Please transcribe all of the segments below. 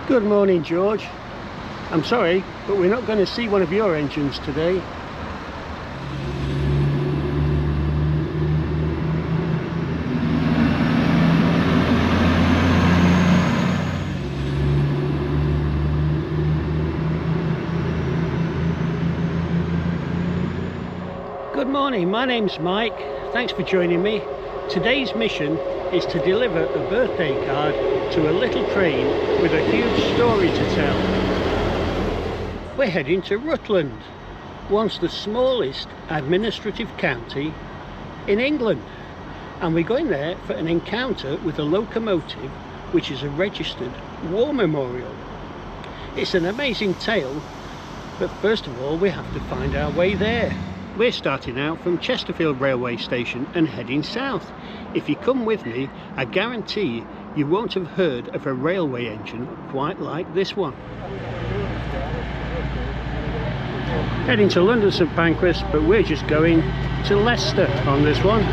Good morning, George. I'm sorry, but we're not going to see one of your engines today. Good morning, my name's Mike. Thanks for joining me. Today's mission is to deliver a birthday card to a little train with a huge story to tell. We're heading to Rutland, once the smallest administrative county in England, and we're going there for an encounter with a locomotive which is a registered war memorial. It's an amazing tale, but first of all we have to find our way there. We're starting out from Chesterfield railway station and heading south. If you come with me, I guarantee you won't have heard of a railway engine quite like this one. Heading to London St Pancras, but we're just going to Leicester on this one.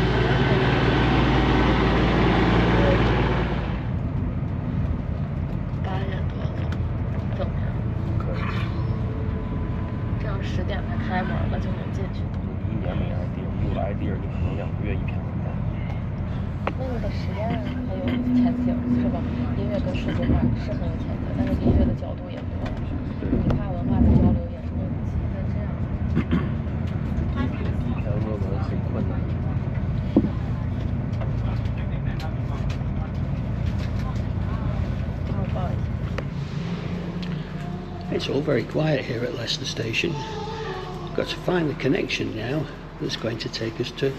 It's all very quiet here at Leicester Station. I've got to find the connection now that's going to take us to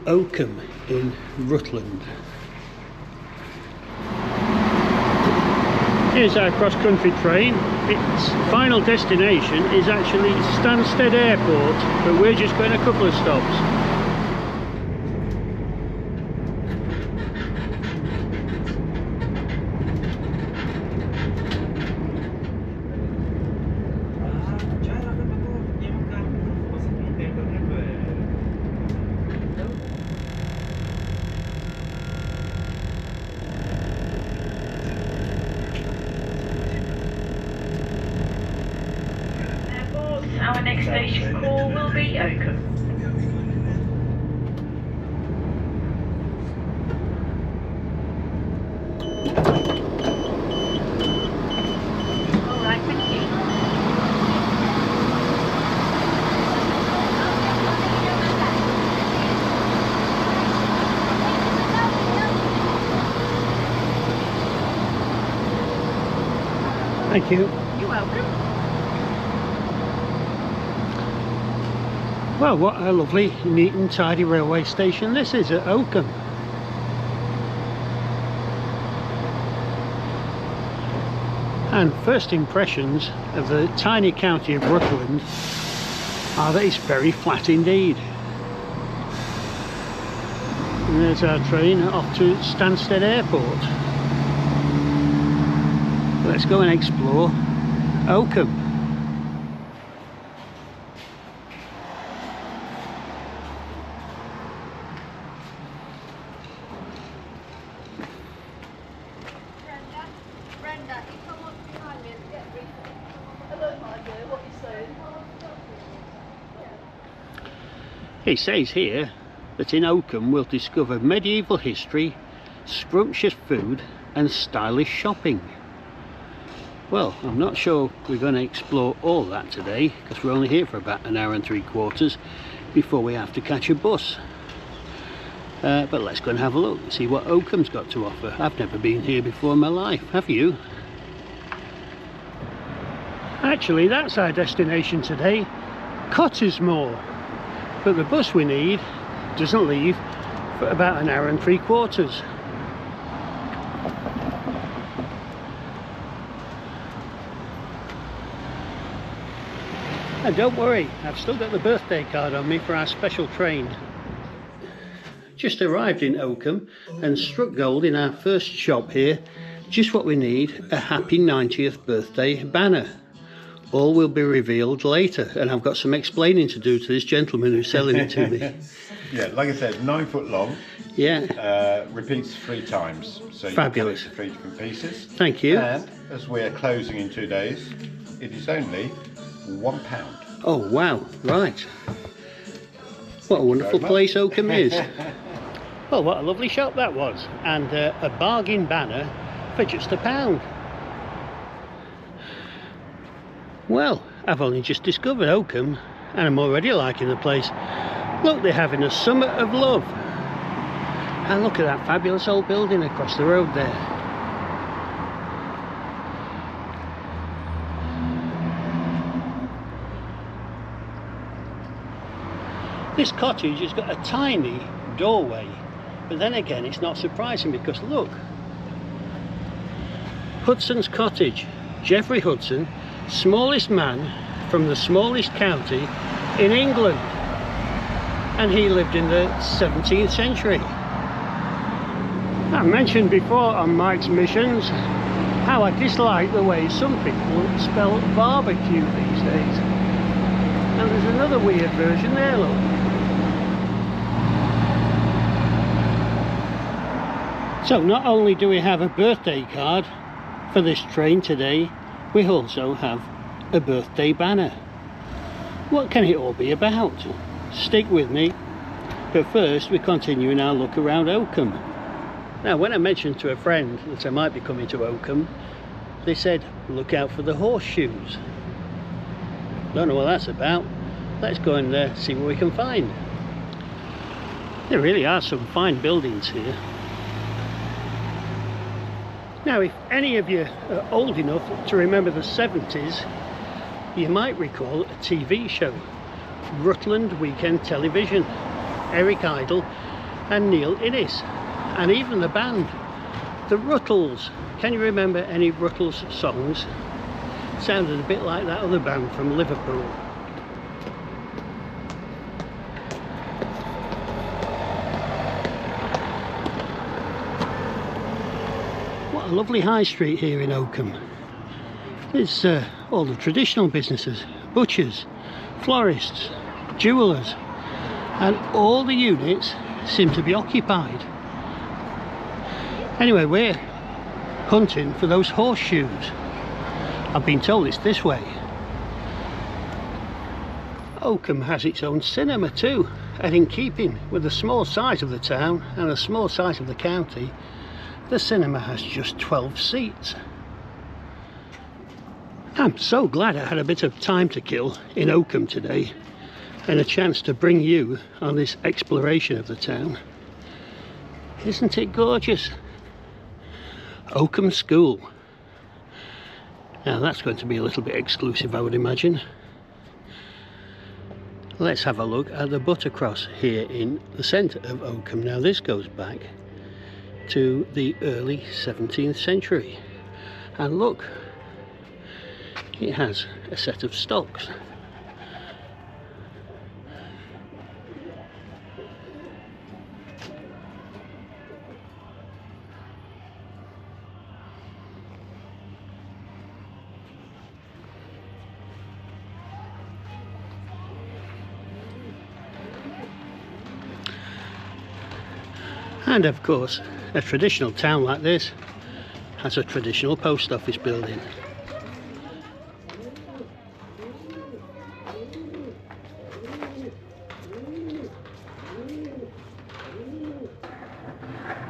Oakham in Rutland. Here's our cross-country train. Its final destination is actually Stansted Airport, but we're just going a couple of stops. Our next station call will be Oakham. All right, thank you. Thank you. You're welcome. Well, what a lovely, neat and tidy railway station this is at Oakham. And first impressions of the tiny county of Rutland are that it's very flat indeed. And there's our train off to Stansted Airport. Let's go and explore Oakham. It says here that in Oakham we'll discover medieval history, scrumptious food and stylish shopping. Well, I'm not sure we're going to explore all that today because we're only here for about an hour and 3/4 before we have to catch a bus. But let's go and have a look and see what Oakham's got to offer. I've never been here before in my life, have you? Actually, that's our destination today, Cottesmore. But the bus we need doesn't leave for about an hour and 3/4. And don't worry, I've still got the birthday card on me for our special train. Just arrived in Oakham and struck gold in our first shop here. Just what we need, a happy 90th birthday banner. All will be revealed later, and I've got some explaining to do to this gentleman who's selling it to me. Yeah, like I said, 9 foot long. Yeah. Repeats 3 times. So fabulous. You can cut it into 3 different pieces. Thank you. And as we're closing in 2 days, it is only £1. Oh wow, right. What a wonderful place Oakham is. Well, what a lovely shop that was. And a bargain banner for just £1. Well, I've only just discovered Oakham and I'm already liking the place. Look, they're having a summer of love. And look at that fabulous old building across the road there. This cottage has got a tiny doorway, but then again it's not surprising because look, Hudson's cottage, Geoffrey Hudson, smallest man from the smallest county in England, and he lived in the 17th century. I mentioned before on Mike's Missions how I dislike the way some people spell barbecue these days, and there's another weird version there, look. So not only do we have a birthday card for this train today, we also have a birthday banner. What can it all be about? Stick with me, but first we're continuing our look around Oakham. Now, when I mentioned to a friend that I might be coming to Oakham, they said look out for the horseshoes. Don't know what that's about. Let's go and see what we can find. There really are some fine buildings here. Now, if any of you are old enough to remember the 70s, you might recall a TV show, Rutland Weekend Television, Eric Idle and Neil Innes, and even the band, the Ruttles. Can you remember any Ruttles songs? Sounded a bit like that other band from Liverpool. A lovely high street here in Oakham. There's all the traditional businesses, butchers, florists, jewellers, and all the units seem to be occupied. Anyway, we're hunting for those horseshoes. I've been told it's this way. Oakham has its own cinema too, and in keeping with the small size of the town and the small size of the county, the cinema has just 12 seats. I'm so glad I had a bit of time to kill in Oakham today and a chance to bring you on this exploration of the town. Isn't it gorgeous? Oakham School. Now that's going to be a little bit exclusive, I would imagine. Let's have a look at the Buttercross here in the centre of Oakham. Now this goes back to the early 17th century, and look, it has a set of stocks. And of course, a traditional town like this has a traditional post office building.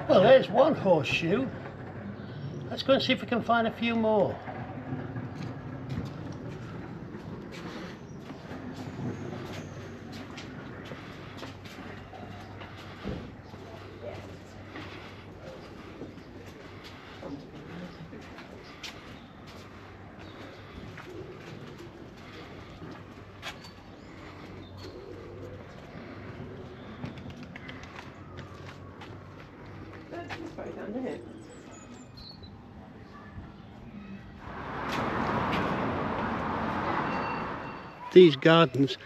Well, there's one horseshoe. Let's go and see if we can find a few more. These gardens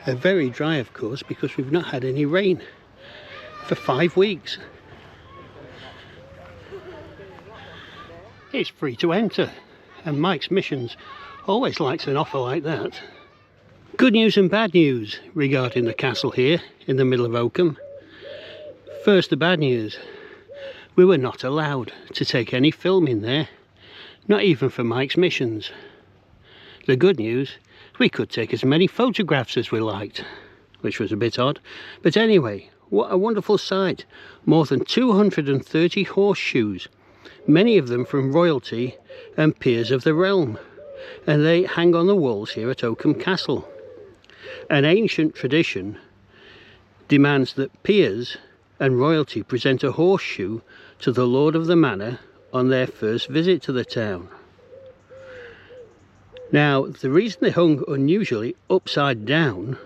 are very dry, of course, because we've not had any rain for 5 weeks. It's free to enter, and Mike's Missions always likes an offer like that. Good news and bad news regarding the castle here in the middle of Oakham. First, the bad news. We were not allowed to take any film in there Not even for Mike's missions. The good news, we could take as many photographs as we liked, which was a bit odd. But anyway, what a wonderful sight. More than 230 horseshoes, many of them from royalty and peers of the realm. And they hang on the walls here at Oakham Castle. An ancient tradition demands that peers and royalty present a horseshoe to the lord of the manor on their first visit to the town. Now, the reason they hung unusually upside down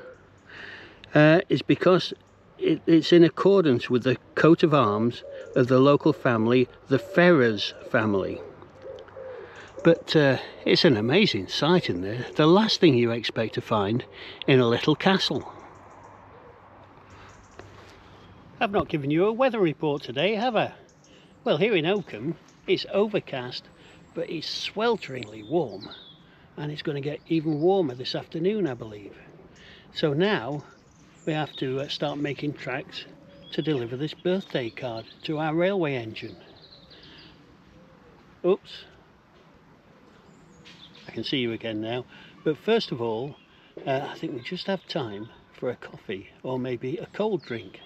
is because it's in accordance with the coat of arms of the local family, the Ferrers family. But it's an amazing sight in there. The last thing you expect to find in a little castle. I've not given you a weather report today, have I? Well, here in Oakham, it's overcast, but it's swelteringly warm. And it's going to get even warmer this afternoon, I believe. So now we have to start making tracks to deliver this birthday card to our railway engine. Oops. I can see you again now. But first of all, I think we just have time for a coffee or maybe a cold drink.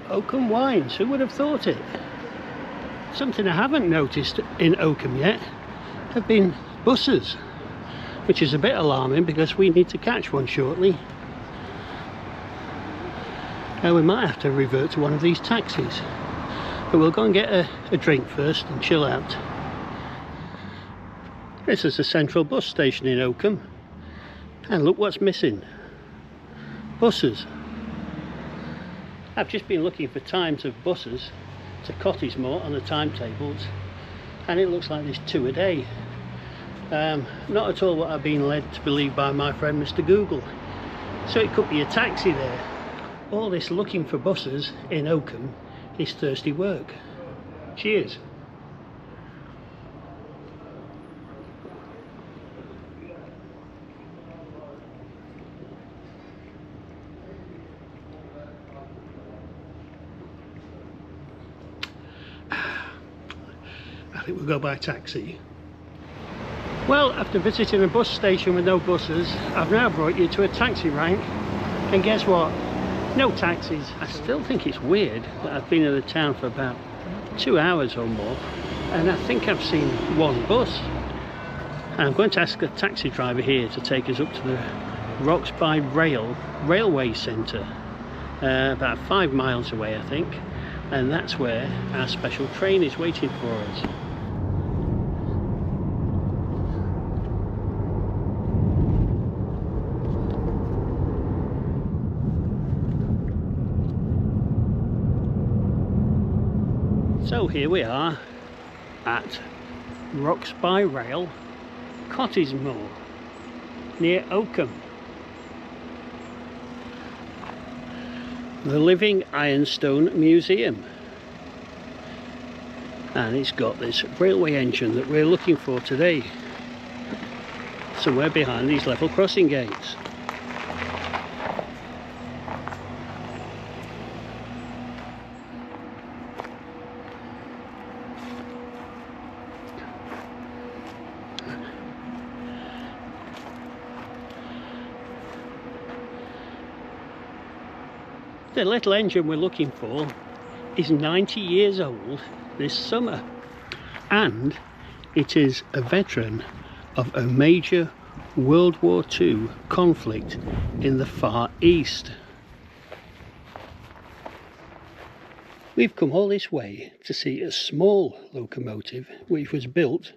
Oakham wines, who would have thought it? Something I haven't noticed in Oakham yet have been buses, which is a bit alarming because we need to catch one shortly. We might have to revert to one of these taxis, but we'll go and get a drink first and chill out. This is the central bus station in Oakham, and look what's missing. Buses. I've just been looking for times of buses to Cottesmore on the timetables, and it looks like there's 2 a day. Not at all what I've been led to believe by my friend Mr. Google. So it could be a taxi there. All this looking for buses in Oakham is thirsty work. Cheers. I think we'll go by taxi. Well, after visiting a bus station with no buses, I've now brought you to a taxi rank, and guess what? No taxis. I still think it's weird that I've been in the town for about 2 hours or more, and I think I've seen one bus. And I'm going to ask a taxi driver here to take us up to the Rocks by Rail railway centre, about 5 miles away I think, and that's where our special train is waiting for us. So here we are at Rocks by Rail, Cottesmore, near Oakham. The Living Ironstone Museum. And it's got this railway engine that we're looking for today, somewhere behind these level crossing gates. The little engine we're looking for is 90 years old this summer, and it is a veteran of a major World War II conflict in the Far East. We've come all this way to see a small locomotive which was built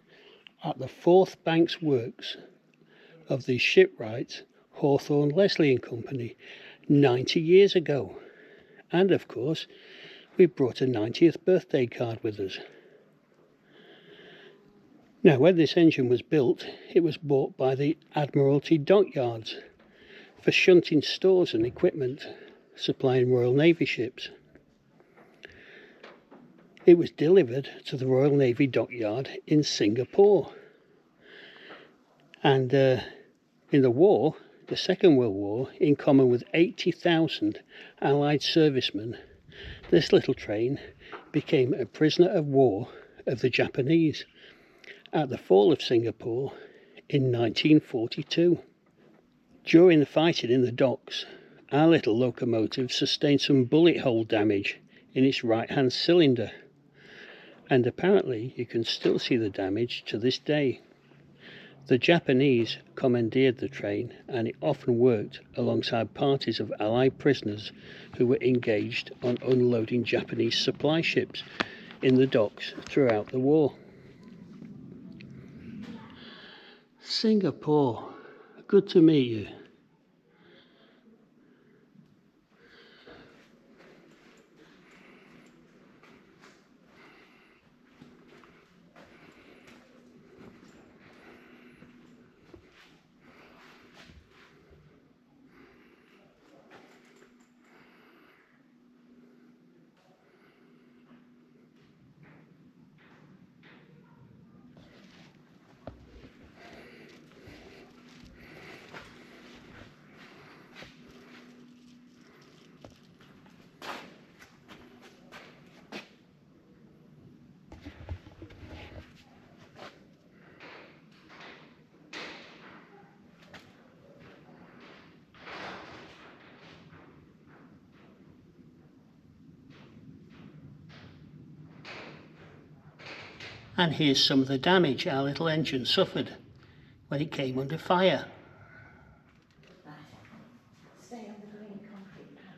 at the Forth Banks Works of the shipwright Hawthorne Leslie and Company 90 years ago. And of course, we brought a 90th birthday card with us. Now, when this engine was built, it was bought by the Admiralty dockyards for shunting stores and equipment, supplying Royal Navy ships. It was delivered to the Royal Navy dockyard in Singapore. And in the war, the Second World War, in common with 80,000 Allied servicemen, this little train became a prisoner of war of the Japanese at the fall of Singapore in 1942. During the fighting in the docks, our little locomotive sustained some bullet hole damage in its right-hand cylinder, and apparently you can still see the damage to this day. The Japanese commandeered the train, and it often worked alongside parties of Allied prisoners who were engaged on unloading Japanese supply ships in the docks throughout the war. Singapore, good to meet you. And here's some of the damage our little engine suffered when it came under fire. Stay on the green concrete pad.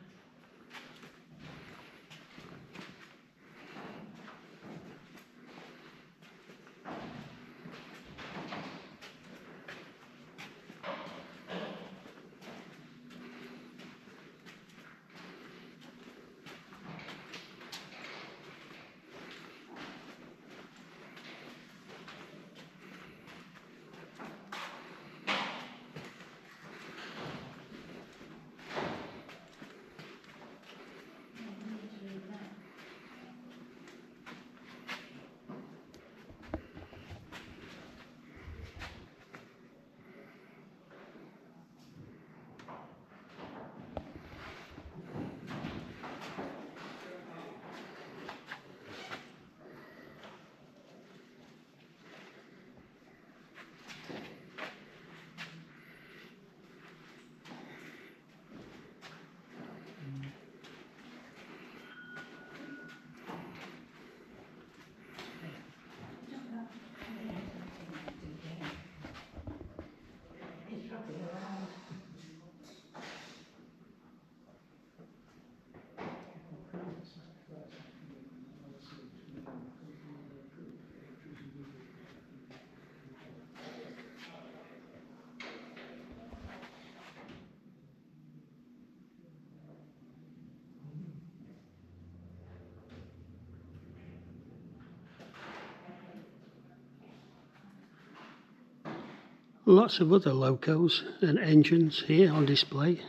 Lots of other locos and engines here on display,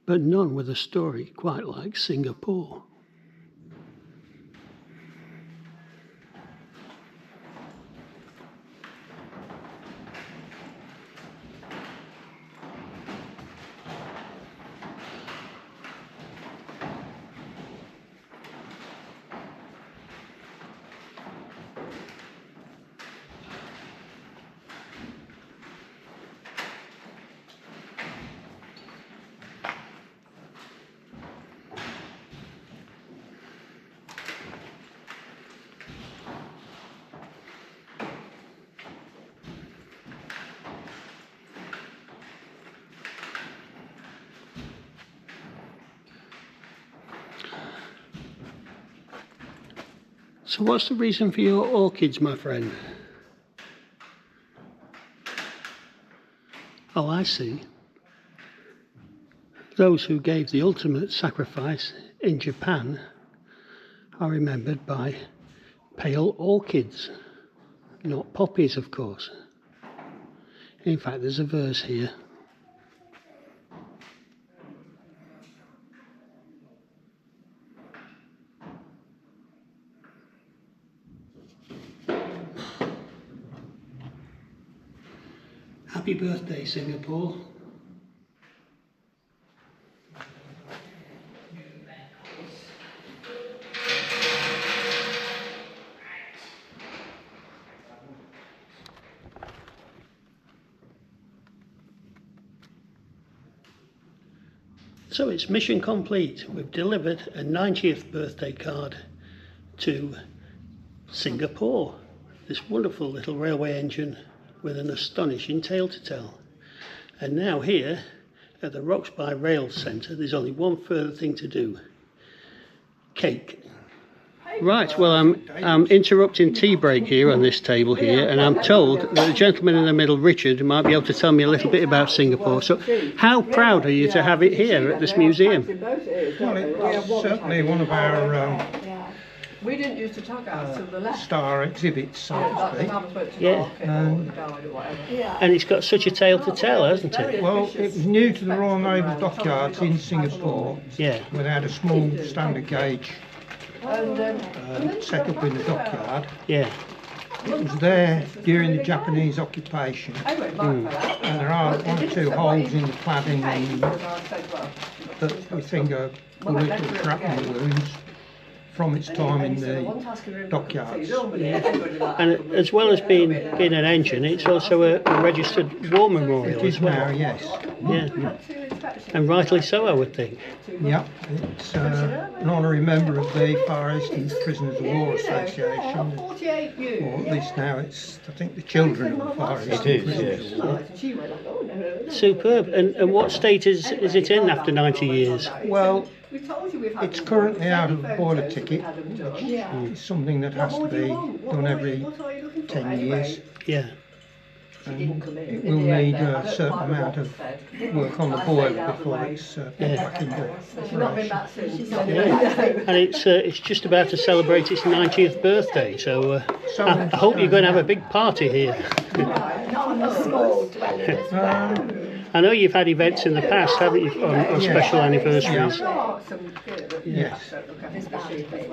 but none with a story quite like Singapore. So what's the reason for your orchids, my friend? Oh, I see. Those who gave the ultimate sacrifice in Japan are remembered by pale orchids, not poppies, of course. In fact, there's a verse here. Happy birthday, Singapore. So it's mission complete. We've delivered a 90th birthday card to Singapore. This wonderful little railway engine with an astonishing tale to tell. And now here at the Rocks by Rail Centre, there's only one further thing to do. Cake. Right, well I'm interrupting tea break here on this table here, and I'm told that the gentleman in the middle, Richard, might be able to tell me a little bit about Singapore. So how proud are you to have it here at this museum? Well, it's certainly one of our we didn't used to tug ours to the left. star exhibits, so to speak. Yeah. And it's got such a tale to tell, hasn't it? Well, it was new to the Royal Naval Dockyards in Singapore. Yeah. Without a small standard gauge set up in the dockyard. Yeah. It was there during the Japanese occupation. And there are one or two holes in the cladding that we think are bullet or shrapnel wounds from its time in the dockyards. And as well as being an engine, it's also a registered war memorial It is as well. now, yes. Yeah. And rightly so, I would think. Yeah, it's an honorary member of the Far Eastern Prisoners of War Association. Or at least now it's, I think, the children of the Far Eastern Prisoners of War. Superb. And what state is it in after 90 years? Well, it's currently out of a boiler ticket, which is something that has to be done every 10 years. Yeah. And it will need a certain amount of work on the boiler before it's put back into operation. And it's just about to celebrate its 90th birthday, so I hope you're going to have a big party here. I know you've had events in the past, haven't you, on special anniversaries? Yes.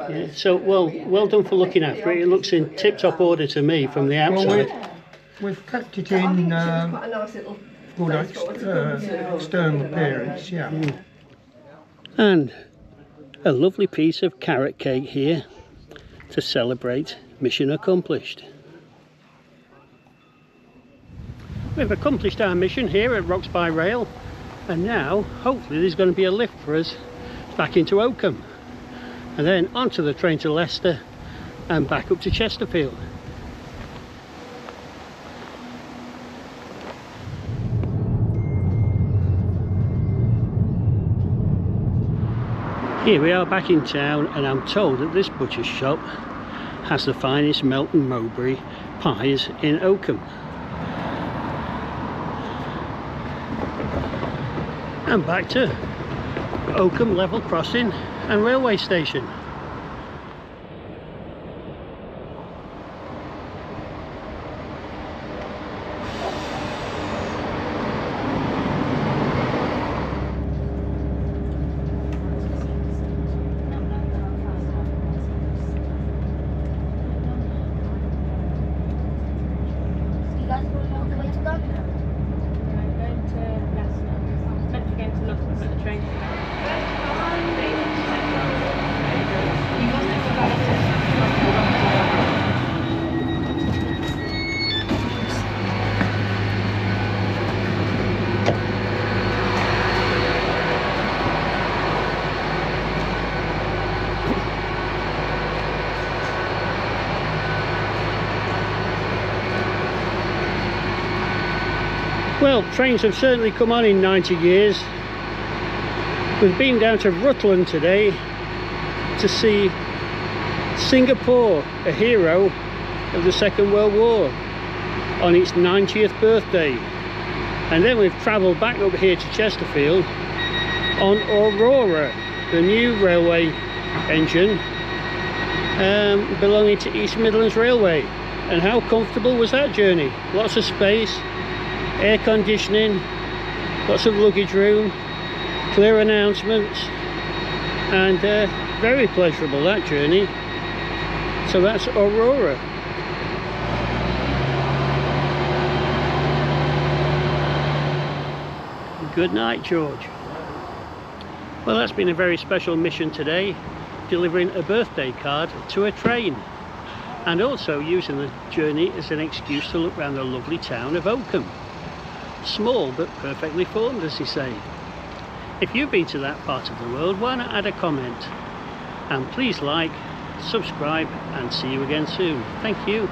Yeah. So well done for looking after it. It looks in tip-top order to me from the outside. Well, we've kept it in good external appearance, yeah. And a lovely piece of carrot cake here to celebrate mission accomplished. We've accomplished our mission here at Rocks by Rail, and now hopefully there's going to be a lift for us back into Oakham, and then onto the train to Leicester and back up to Chesterfield. Here we are back in town, and I'm told that this butcher's shop has the finest Melton Mowbray pies in Oakham. And back to Oakham level crossing and railway station. Well, trains have certainly come on in 90 years. We've been down to Rutland today to see Singapore, a hero of the Second World War, on its 90th birthday. And then we've travelled back up here to Chesterfield on Aurora, the new railway engine belonging to East Midlands Railway. And how comfortable was that journey? Lots of space, air conditioning, lots of luggage room, clear announcements, and very pleasurable, that journey. So that's Aurora. Good night, George. Well, that's been a very special mission today, delivering a birthday card to a train, and also using the journey as an excuse to look around the lovely town of Oakham. Small but perfectly formed, as they say. If you've been to that part of the world, why not add a comment? And please like, subscribe, and see you again soon. Thank you.